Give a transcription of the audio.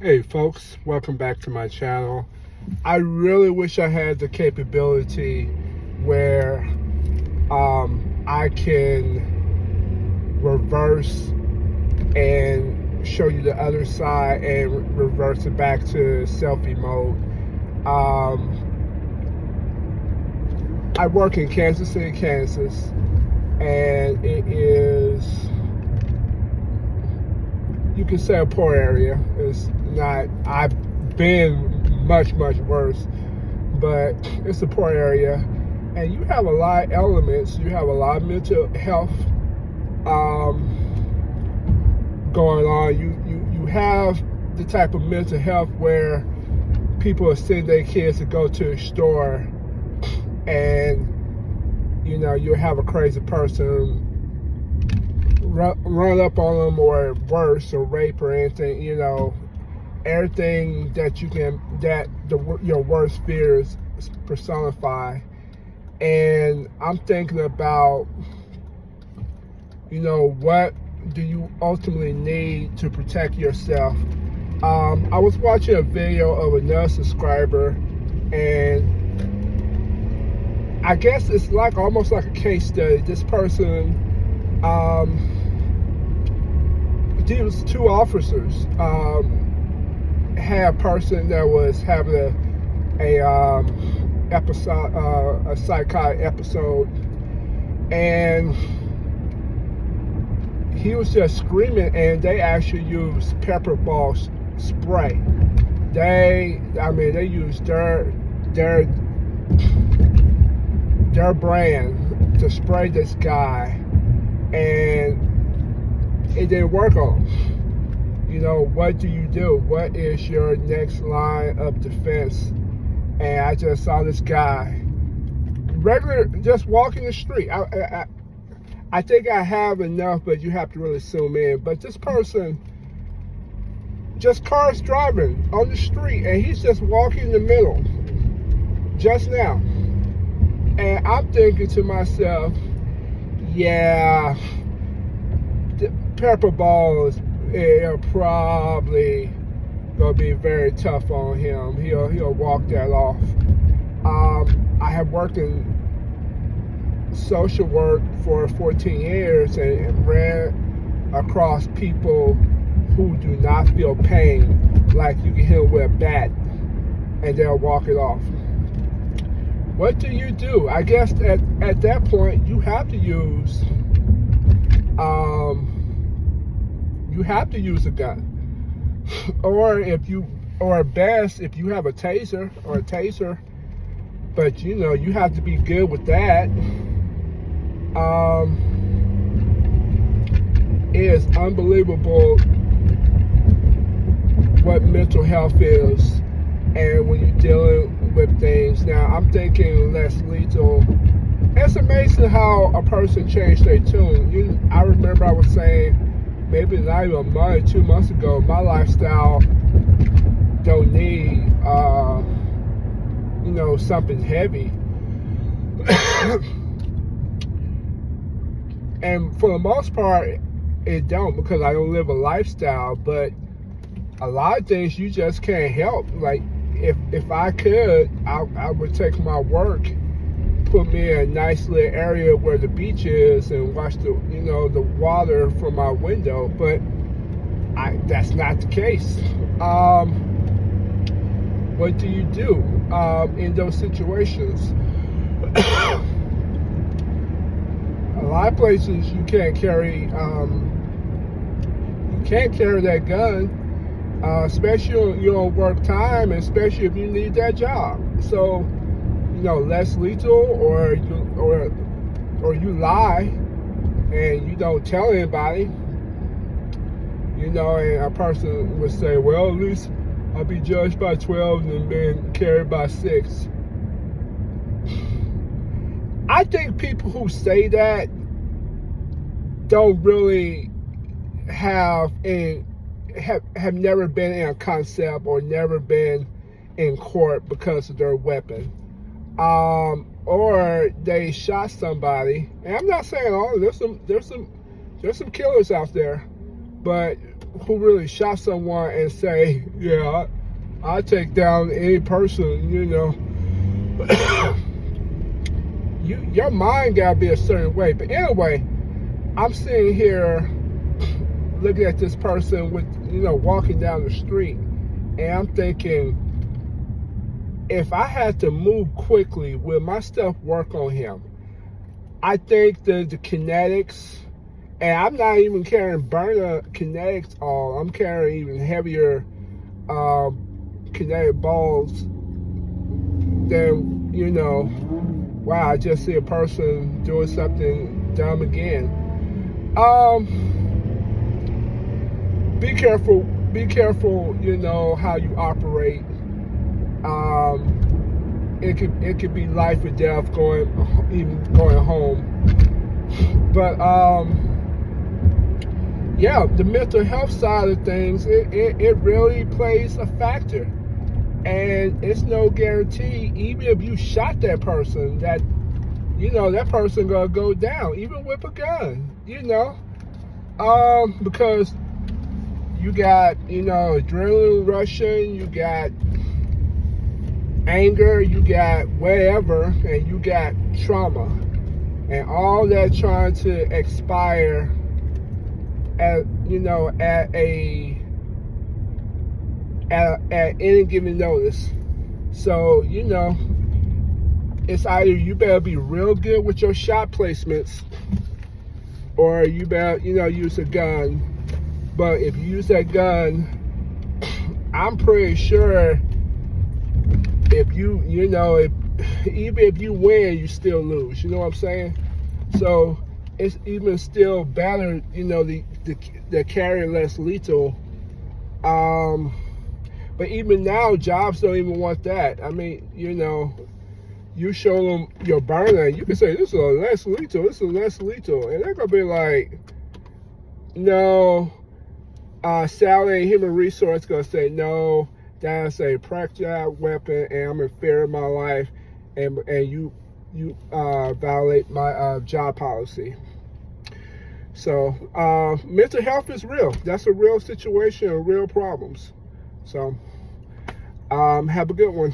Hey folks, welcome back to my channel. I really wish I had the capability where I can reverse and show you the other side and reverse it back to selfie mode. I work in Kansas City, Kansas, and it is, you can say, a poor area. It's not, I've been much worse, but it's a poor area. And you have a lot of elements. You have a lot of mental health going on. You have the type of mental health where people are sending their kids to go to a store, and you'll have a crazy person run up on them, or worse, or rape or anything. Everything that your worst fears personify. And I'm thinking about, what do you ultimately need to protect yourself? I was watching a video of another subscriber, and I guess it's like almost like a case study. This person, these two officers had a person that was having a episode, a psychotic episode, and he was just screaming, and they actually used pepper ball spray. They used their brand to spray this guy, and it didn't work on him. What do you do? What is your next line of defense? And I just saw this guy, just walking the street. I think I have enough, but you have to really zoom in. But this person, just cars driving on the street, and he's just walking in the middle, just now. And I'm thinking to myself, yeah, the pepper balls are probably gonna be very tough on him. He'll walk that off. I have worked in social work for 14 years and ran across people who do not feel pain, like you can hit them with a bat and they'll walk it off. What do you do? I guess at that point you have to use a gun. Or best, if you have a taser, but you have to be good with that. It is unbelievable what mental health is, and when you're dealing with things. Now, I'm thinking less lethal. It's amazing how a person changed their tune. I remember I was saying, maybe not even a month, 2 months ago, my lifestyle don't need, something heavy. And for the most part, it don't, because I don't live a lifestyle. But a lot of things you just can't help. Like, if I could, I would take my work, put me in a nice little area where the beach is, and watch the water from my window. But that's not the case. What do you do in those situations? A lot of places you can't carry that gun, especially your work time, especially if you need that job. So less lethal, or you lie and you don't tell anybody. And a person would say, well, at least I'll be judged by 12 and then carried by 6. I think people who say that don't really have never been in a concept, or never been in court because of their weapon. Or they shot somebody. And I'm not saying all, there's some killers out there, but who really shot someone and say, yeah, I take down any person, you know. Your mind gotta be a certain way. But anyway, I'm sitting here looking at this person with, you know, walking down the street, and I'm thinking, if I had to move quickly, will my stuff work on him? I think the kinetics, and I'm not even carrying burner kinetics all. I'm carrying even heavier kinetic balls than, you know, wow, I just see a person doing something dumb again. Be careful, you know, how you operate. It could be life or death going home. But yeah, the mental health side of things, it really plays a factor. And it's no guarantee, even if you shot that person, that, you know, that person gonna go down, even with a gun, you know. Because you got, you know, adrenaline rushing, you got anger, you got whatever, and you got trauma, and all that trying to expire at, you know, at any given notice. So, you know, it's either you better be real good with your shot placements, or you better, you know, use a gun. But if you use that gun, I'm pretty sure if you know, even if you win, you still lose. You know what I'm saying? So it's even still better, you know, the carry less lethal. But even now, jobs don't even want that. I mean, you know, you show them your burner, you can say, this is a less lethal, this is less lethal. And they're going to be like, no, Sally, human resource, going to say, no, that's a projectile weapon, and I'm in fear of my life, and you violate my job policy. So mental health is real. That's a real situation and real problems. So have a good one.